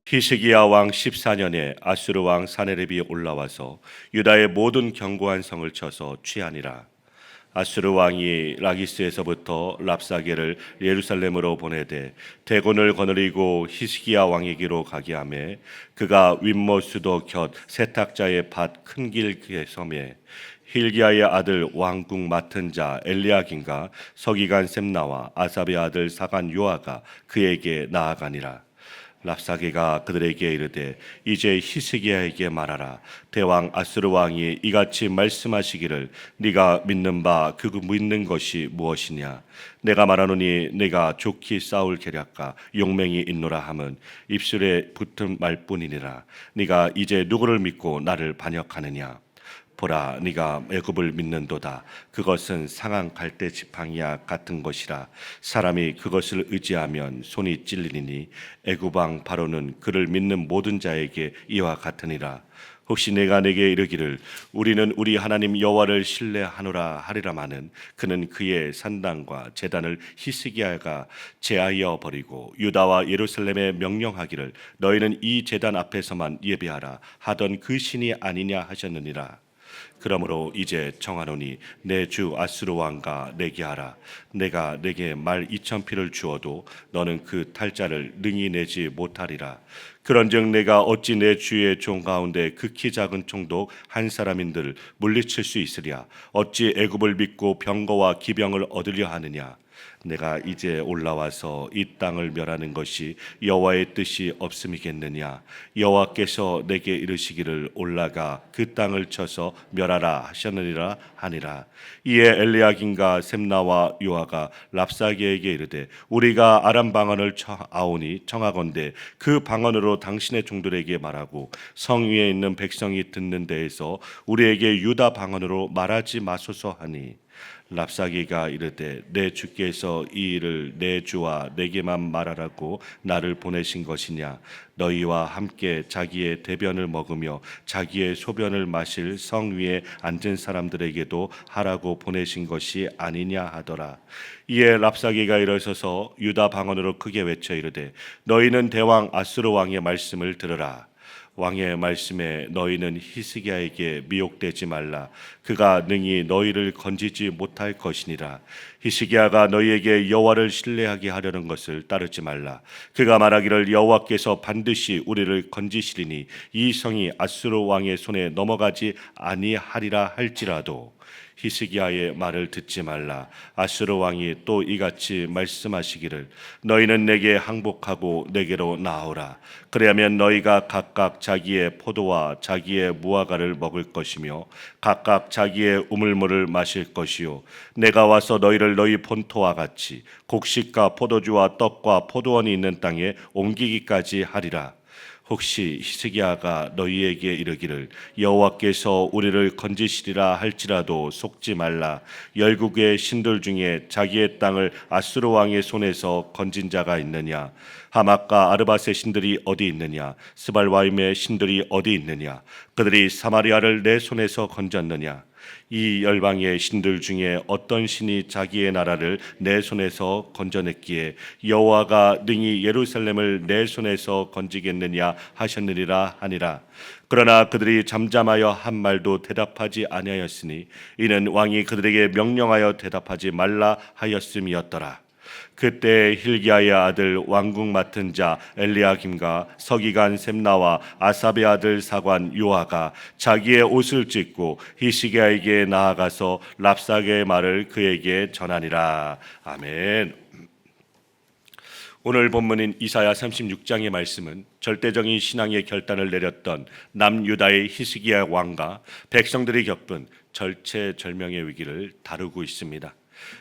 히스기야 왕 14년에 아수르 왕 사네립이 올라와서 유다의 모든 견고한 성을 쳐서 취하니라. 아수르 왕이 라기스에서부터 랍사게를 예루살렘으로 보내되 대군을 거느리고 히스기야 왕에게로 가게 하매 그가 윗모 수도 곁 세탁자의 밭 큰 길 그의 섬에 힐기야의 아들 왕궁 맡은 자 엘리야긴과 서기관 셈나와 아삽의 아들 사간 요아가 그에게 나아가니라. 랍사게가 그들에게 이르되 이제 히스기야에게 말하라. 대왕 아수르 왕이 이같이 말씀하시기를 네가 믿는 바 그 믿는 것이 무엇이냐. 내가 말하노니 네가 좋게 싸울 계략과 용맹이 있노라 함은 입술에 붙은 말뿐이니라. 네가 이제 누구를 믿고 나를 반역하느냐. 보라, 네가 애굽을 믿는도다. 그것은 상한 갈대 지팡이와 같은 것이라. 사람이 그것을 의지하면 손이 찔리니 애굽 왕 바로는 그를 믿는 모든 자에게 이와 같으니라. 혹시 내가 내게 이르기를 우리는 우리 하나님 여호와를 신뢰하노라 하리라마는 그는 그의 산당과 제단을 히스기야가 제하여 버리고 유다와 예루살렘에 명령하기를 너희는 이 제단 앞에서만 예배하라 하던 그 신이 아니냐 하셨느니라. 그러므로 이제 청하노니 내 주 아수르 왕과 내게 하라. 내가 내게 말 2,000피를 주어도 너는 그 탈자를 능히 내지 못하리라. 그런즉 내가 어찌 내 주의 종 가운데 극히 작은 총독 한 사람인들 물리칠 수 있으랴. 어찌 애굽을 믿고 병거와 기병을 얻으려 하느냐. 내가 이제 올라와서 이 땅을 멸하는 것이 여호와의 뜻이 없음이겠느냐. 여호와께서 내게 이르시기를 올라가 그 땅을 쳐서 멸하라 하셨느니라 하니라. 이에 엘리야긴과 셈나와 요아가 랍사게에게 이르되 우리가 아람 방언을 아오니 청하건대 그 방언으로 당신의 종들에게 말하고 성 위에 있는 백성이 듣는 데에서 우리에게 유다 방언으로 말하지 마소서 하니 랍사기가 이르되 내 주께서 이 일을 내 주와 내게만 말하라고 나를 보내신 것이냐. 너희와 함께 자기의 대변을 먹으며 자기의 소변을 마실 성 위에 앉은 사람들에게도 하라고 보내신 것이 아니냐 하더라. 이에 랍사기가 일어서서 유다 방언으로 크게 외쳐 이르되 너희는 대왕 아수르 왕의 말씀을 들으라. 왕의 말씀에 너희는 히스기야에게 미혹되지 말라. 그가 능히 너희를 건지지 못할 것이니라. 히스기야가 너희에게 여호와를 신뢰하게 하려는 것을 따르지 말라. 그가 말하기를 여호와께서 반드시 우리를 건지시리니 이 성이 아수르 왕의 손에 넘어가지 아니하리라 할지라도 히스기야의 말을 듣지 말라. 아수르 왕이 또 이같이 말씀하시기를 너희는 내게 항복하고 내게로 나오라. 그리하면 너희가 각각 자기의 포도와 자기의 무화과를 먹을 것이며 각각 자기의 우물물을 마실 것이요 내가 와서 너희를 너희 본토와 같이 곡식과 포도주와 떡과 포도원이 있는 땅에 옮기기까지 하리라. 혹시 히스기야가 너희에게 이르기를 여호와께서 우리를 건지시리라 할지라도 속지 말라. 열국의 신들 중에 자기의 땅을 아수르 왕의 손에서 건진 자가 있느냐. 하맛과 아르밧의 신들이 어디 있느냐. 스발와임의 신들이 어디 있느냐. 그들이 사마리아를 내 손에서 건졌느냐. 이 열방의 신들 중에 어떤 신이 자기의 나라를 내 손에서 건져냈기에 여호와가 능히 예루살렘을 내 손에서 건지겠느냐 하셨느니라 하니라. 그러나 그들이 잠잠하여 한 말도 대답하지 아니하였으니 이는 왕이 그들에게 명령하여 대답하지 말라 하였음이었더라. 그때 힐기야의 아들 왕궁 맡은 자 엘리야김과 서기관 셈나와 아삽의 아들 사관 요아가 자기의 옷을 찢고 히스기야에게 나아가서 랍사게의 말을 그에게 전하니라. 아멘. 오늘 본문인 이사야 36장의 말씀은 절대적인 신앙의 결단을 내렸던 남유다의 히스기야 왕과 백성들이 겪은 절체절명의 위기를 다루고 있습니다.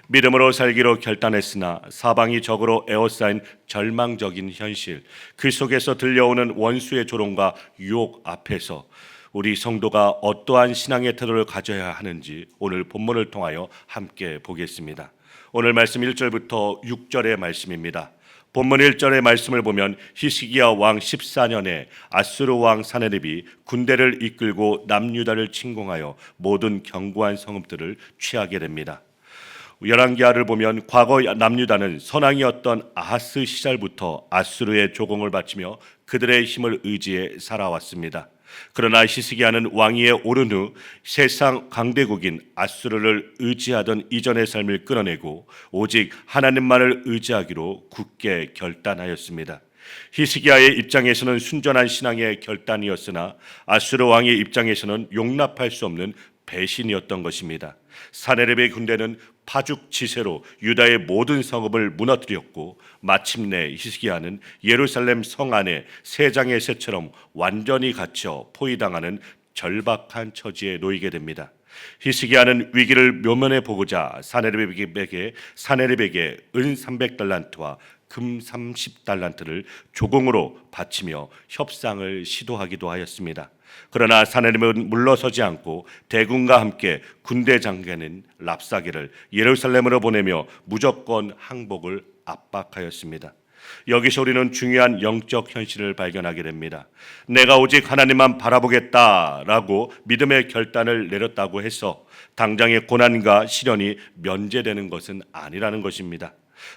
믿음으로 살기로 결단했으나 사방이 적으로 에워싸인 절망적인 현실, 그 속에서 들려오는 원수의 조롱과 유혹 앞에서 우리 성도가 어떠한 신앙의 태도를 가져야 하는지 오늘 본문을 통하여 함께 보겠습니다. 오늘 말씀 1절부터 6절의 말씀입니다. 본문 1절의 말씀을 보면 히스기야 왕 14년에 아수르 왕 사네립이 군대를 이끌고 남유다를 침공하여 모든 견고한 성읍들을 취하게 됩니다. 열왕기하를 보면 과거 남유다는 선왕이었던 아하스 시절부터 아수르의 조공을 바치며 그들의 힘을 의지해 살아왔습니다. 그러나 히스기야는 왕위에 오른 후 세상 강대국인 아수르를 의지하던 이전의 삶을 끊어내고 오직 하나님만을 의지하기로 굳게 결단하였습니다. 히스기야의 입장에서는 순전한 신앙의 결단이었으나 아수르 왕의 입장에서는 용납할 수 없는 배신이었던 것입니다. 사네립의 군대는 파죽지세로 유다의 모든 성읍을 무너뜨렸고 마침내 히스기야는 예루살렘 성 안에 새 장의 새처럼 완전히 갇혀 포위당하는 절박한 처지에 놓이게 됩니다. 히스기야는 위기를 묘면해 보고자 사네립에게 은 300달란트와 금 30달란트를 조공으로 바치며 협상을 시도하기도 하였습니다. 그러나 사네립은 물러서지 않고 대군과 함께 군대 장관인 랍사게를 예루살렘으로 보내며 무조건 항복을 압박하였습니다. 여기서 우리는 중요한 영적 현실을 발견하게 됩니다. 내가 오직 하나님만 바라보겠다라고 믿음의 결단을 내렸다고 해서 당장의 고난과 시련이 면제되는 것은 아니라는 것입니다.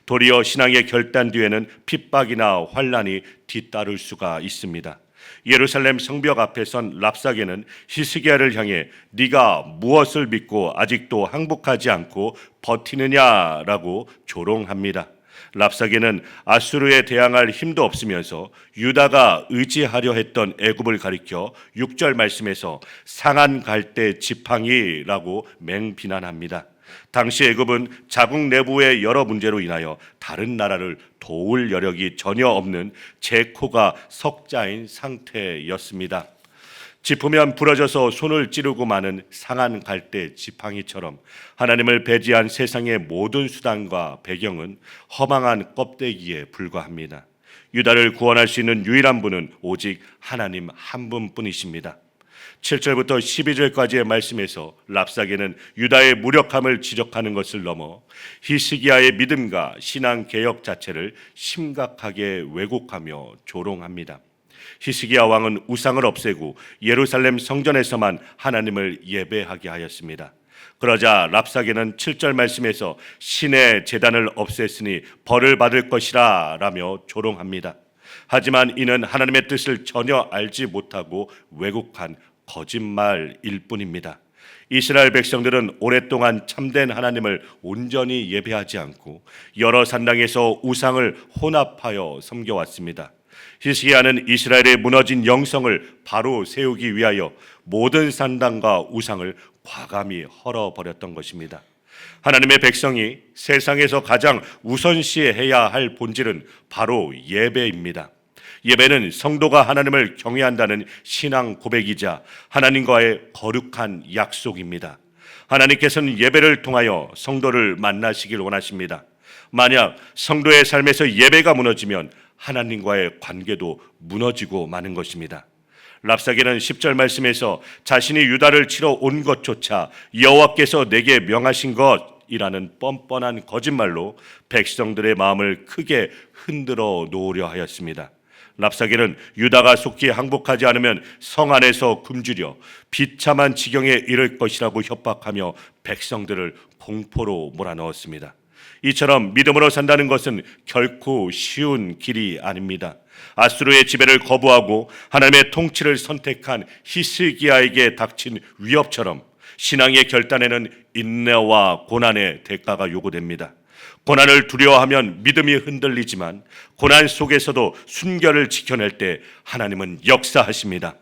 도리어 신앙의 결단 뒤에는 핍박이나 환난이 뒤따를 수가 있습니다. 예루살렘 성벽 앞에 선 랍사게는 히스기야를 향해 네가 무엇을 믿고 아직도 항복하지 않고 버티느냐라고 조롱합니다. 랍사게는 아수르에 대항할 힘도 없으면서 유다가 의지하려 했던 애굽을 가리켜 6절 말씀에서 상한 갈대 지팡이라고 맹비난합니다. 당시 애굽은 자국 내부의 여러 문제로 인하여 다른 나라를 도울 여력이 전혀 없는 제코가 석자인 상태였습니다. 짚으면 부러져서 손을 찌르고 마는 상한 갈대 지팡이처럼 하나님을 배제한 세상의 모든 수단과 배경은 허망한 껍데기에 불과합니다. 유다를 구원할 수 있는 유일한 분은 오직 하나님 한 분뿐이십니다. 7절부터 12절까지의 말씀에서 랍사게는 유다의 무력함을 지적하는 것을 넘어 히스기야의 믿음과 신앙 개혁 자체를 심각하게 왜곡하며 조롱합니다. 히스기야 왕은 우상을 없애고 예루살렘 성전에서만 하나님을 예배하게 하였습니다. 그러자 랍사게는 7절 말씀에서 신의 제단을 없앴으니 벌을 받을 것이라 라며 조롱합니다. 하지만 이는 하나님의 뜻을 전혀 알지 못하고 왜곡한 거짓말일 뿐입니다. 이스라엘 백성들은 오랫동안 참된 하나님을 온전히 예배하지 않고 여러 산당에서 우상을 혼합하여 섬겨왔습니다. 히스기야는 이스라엘의 무너진 영성을 바로 세우기 위하여 모든 산당과 우상을 과감히 헐어버렸던 것입니다. 하나님의 백성이 세상에서 가장 우선시해야 할 본질은 바로 예배입니다. 예배는 성도가 하나님을 경외한다는 신앙 고백이자 하나님과의 거룩한 약속입니다. 하나님께서는 예배를 통하여 성도를 만나시길 원하십니다. 만약 성도의 삶에서 예배가 무너지면 하나님과의 관계도 무너지고 마는 것입니다. 랍사게는 10절 말씀에서 자신이 유다를 치러 온 것조차 여호와께서 내게 명하신 것이라는 뻔뻔한 거짓말로 백성들의 마음을 크게 흔들어 놓으려 하였습니다. 랍사게는 유다가 속히 항복하지 않으면 성 안에서 굶주려 비참한 지경에 이를 것이라고 협박하며 백성들을 공포로 몰아넣었습니다. 이처럼 믿음으로 산다는 것은 결코 쉬운 길이 아닙니다. 아수르의 지배를 거부하고 하나님의 통치를 선택한 히스기야에게 닥친 위협처럼 신앙의 결단에는 인내와 고난의 대가가 요구됩니다. 고난을 두려워하면 믿음이 흔들리지만 고난 속에서도 순결을 지켜낼 때 하나님은 역사하십니다.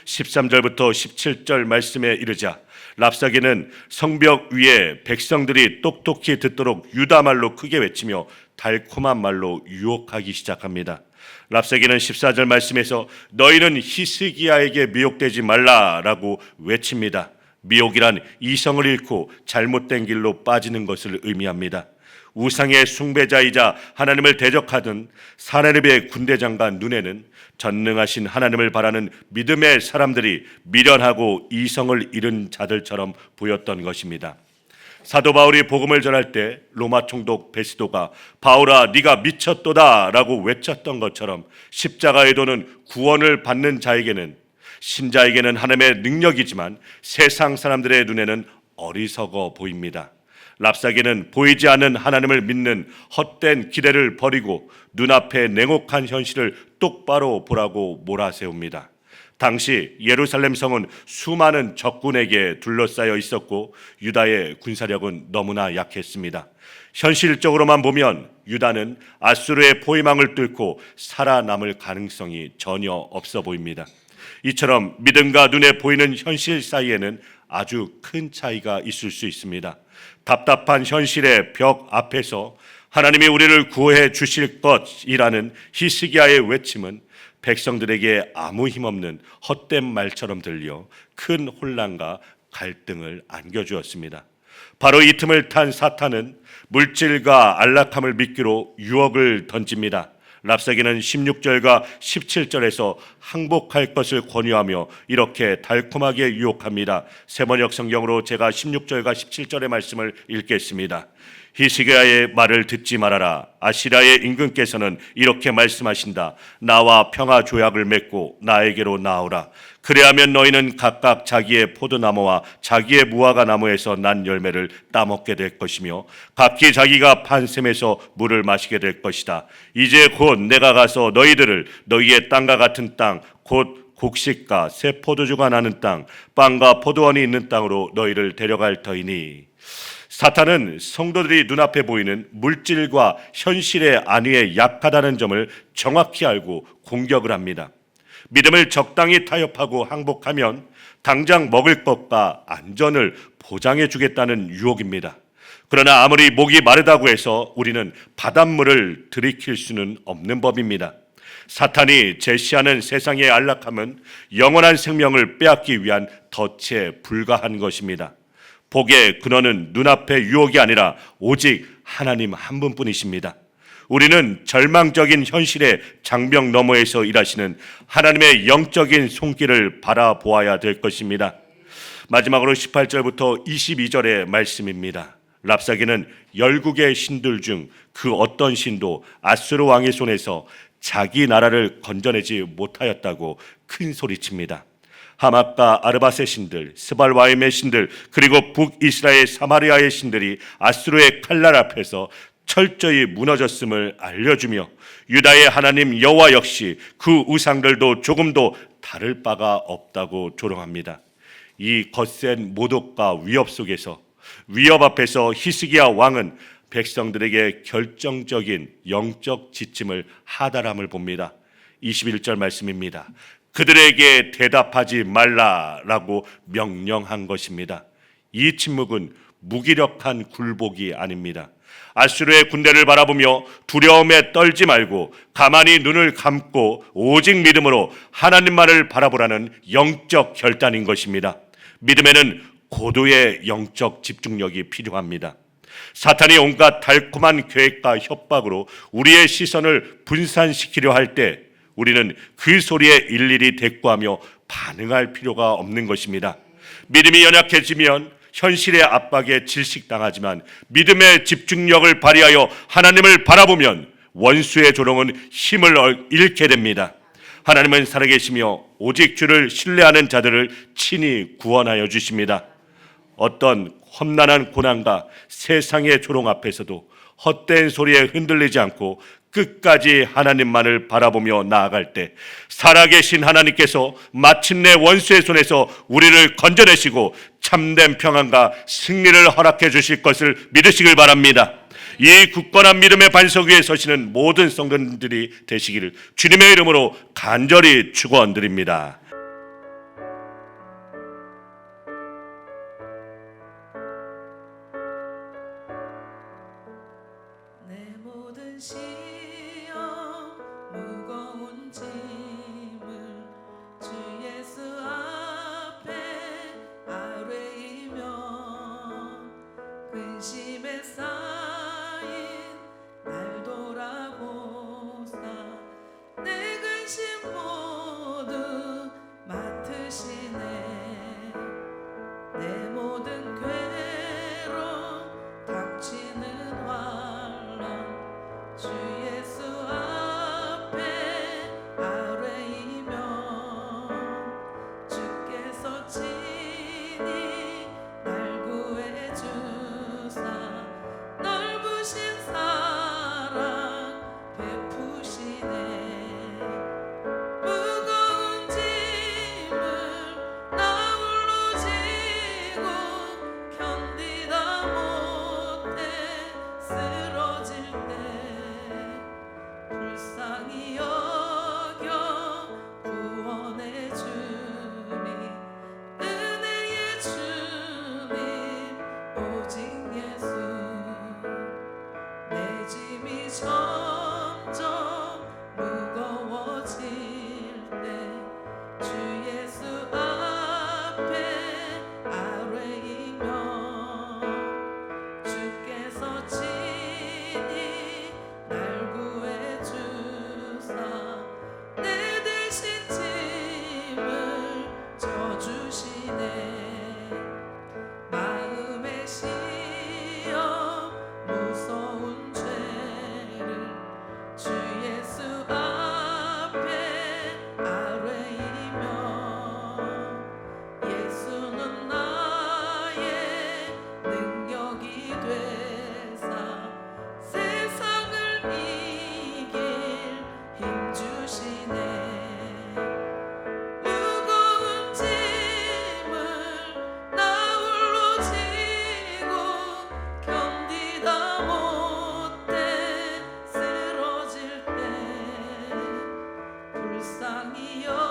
13절부터 17절 말씀에 이르자 랍사게는 성벽 위에 백성들이 똑똑히 듣도록 유다말로 크게 외치며 달콤한 말로 유혹하기 시작합니다. 랍사게는 14절 말씀에서 너희는 히스기야에게 미혹되지 말라라고 외칩니다. 미혹이란 이성을 잃고 잘못된 길로 빠지는 것을 의미합니다. 우상의 숭배자이자 하나님을 대적하던 사네립의 군대장관 눈에는 전능하신 하나님을 바라는 믿음의 사람들이 미련하고 이성을 잃은 자들처럼 보였던 것입니다. 사도 바울이 복음을 전할 때 로마 총독 베스도가 바울아 네가 미쳤도다 라고 외쳤던 것처럼 십자가의 도는 구원을 받는 자에게는 신자에게는 하나님의 능력이지만 세상 사람들의 눈에는 어리석어 보입니다. 랍사게는 보이지 않는 하나님을 믿는 헛된 기대를 버리고 눈앞의 냉혹한 현실을 똑바로 보라고 몰아세웁니다. 당시 예루살렘 성은 수많은 적군에게 둘러싸여 있었고 유다의 군사력은 너무나 약했습니다. 현실적으로만 보면 유다는 아수르의 포위망을 뚫고 살아남을 가능성이 전혀 없어 보입니다. 이처럼 믿음과 눈에 보이는 현실 사이에는 아주 큰 차이가 있을 수 있습니다. 답답한 현실의 벽 앞에서 하나님이 우리를 구해 주실 것이라는 히스기야의 외침은 백성들에게 아무 힘없는 헛된 말처럼 들려 큰 혼란과 갈등을 안겨주었습니다. 바로 이 틈을 탄 사탄은 물질과 안락함을 믿기로 유혹을 던집니다. 랍사게는 16절과 17절에서 항복할 것을 권유하며 이렇게 달콤하게 유혹합니다. 세번역 성경으로 제가 16절과 17절의 말씀을 읽겠습니다. 히스기야의 말을 듣지 말아라. 아시라의 임금께서는 이렇게 말씀하신다. 나와 평화 조약을 맺고 나에게로 나오라. 그래야면 너희는 각각 자기의 포도나무와 자기의 무화과 나무에서 난 열매를 따먹게 될 것이며 각기 자기가 판 샘에서 물을 마시게 될 것이다. 이제 곧 내가 가서 너희들을 너희의 땅과 같은 땅 곧 곡식과 새 포도주가 나는 땅 빵과 포도원이 있는 땅으로 너희를 데려갈 터이니. 사탄은 성도들이 눈앞에 보이는 물질과 현실의 안위에 약하다는 점을 정확히 알고 공격을 합니다. 믿음을 적당히 타협하고 항복하면 당장 먹을 것과 안전을 보장해 주겠다는 유혹입니다. 그러나 아무리 목이 마르다고 해서 우리는 바닷물을 들이킬 수는 없는 법입니다. 사탄이 제시하는 세상의 안락함은 영원한 생명을 빼앗기 위한 덫에 불과한 것입니다. 복의 근원은 눈앞의 유혹이 아니라 오직 하나님 한 분뿐이십니다. 우리는 절망적인 현실의 장벽 너머에서 일하시는 하나님의 영적인 손길을 바라보아야 될 것입니다. 마지막으로 18절부터 22절의 말씀입니다. 랍사게는 열국의 신들 중 그 어떤 신도 아수르 왕의 손에서 자기 나라를 건져내지 못하였다고 큰 소리칩니다. 하맛과 아르밧의 신들, 스발와임의 신들, 그리고 북이스라엘 사마리아의 신들이 아수르의 칼날 앞에서 철저히 무너졌음을 알려주며 유다의 하나님 여호와 역시 그 우상들도 조금도 다를 바가 없다고 조롱합니다. 이 거센 모독과 위협 속에서 위협 앞에서 히스기야 왕은 백성들에게 결정적인 영적 지침을 하달함을 봅니다. 21절 말씀입니다. 그들에게 대답하지 말라라고 명령한 것입니다. 이 침묵은 무기력한 굴복이 아닙니다. 아수르의 군대를 바라보며 두려움에 떨지 말고 가만히 눈을 감고 오직 믿음으로 하나님만을 바라보라는 영적 결단인 것입니다. 믿음에는 고도의 영적 집중력이 필요합니다. 사탄이 온갖 달콤한 계획과 협박으로 우리의 시선을 분산시키려 할 때 우리는 그 소리에 일일이 대꾸하며 반응할 필요가 없는 것입니다. 믿음이 연약해지면 현실의 압박에 질식당하지만 믿음의 집중력을 발휘하여 하나님을 바라보면 원수의 조롱은 힘을 잃게 됩니다. 하나님은 살아계시며 오직 주를 신뢰하는 자들을 친히 구원하여 주십니다. 어떤 험난한 고난과 세상의 조롱 앞에서도 헛된 소리에 흔들리지 않고 끝까지 하나님만을 바라보며 나아갈 때 살아계신 하나님께서 마침내 원수의 손에서 우리를 건져내시고 참된 평안과 승리를 허락해 주실 것을 믿으시길 바랍니다. 이 굳건한 믿음의 반석 위에 서시는 모든 성도들이 되시기를 주님의 이름으로 간절히 축원드립니다. 무거운 짐을 주 예수 앞에 아뢰이며 근심에 쌓인 날 돌아보사 내 근심 모두 왕이여